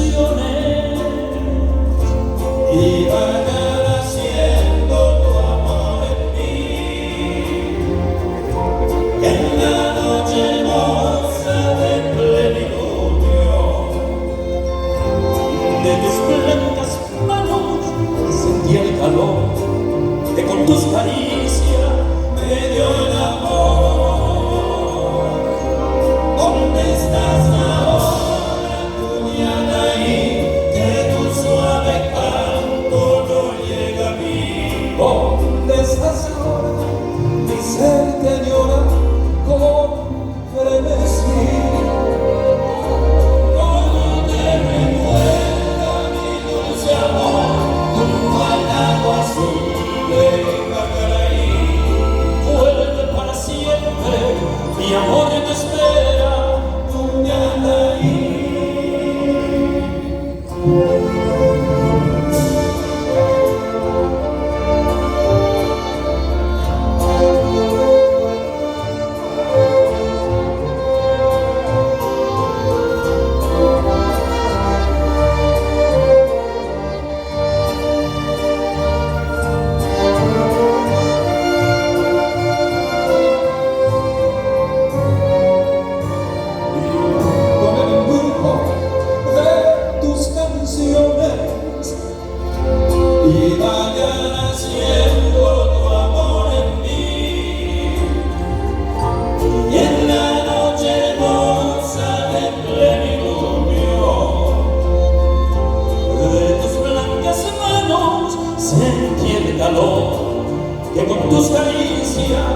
canciones y vayan haciendo tu amor en mí. En la noche hermosa de plenilunio, de tus blancas manos sentí el calor que con tus caricias me dio el amor. ¿Dónde estás ahora, Cuñanaí? Que tu suave canto no llega a mí. ¿Dónde estás ahora? Mi ser te añora con frenesí. ¿Cómo te recuerda mi dulce amor junto al lago azul de Jacaraí? Vuelve para siempre, mi amor te espera, Cuñanaí. Y vayan haciendo tu amor en mí. Y en la noche hermosa de plenilunio, de tus blancas manos sentí el calor que con tus caricias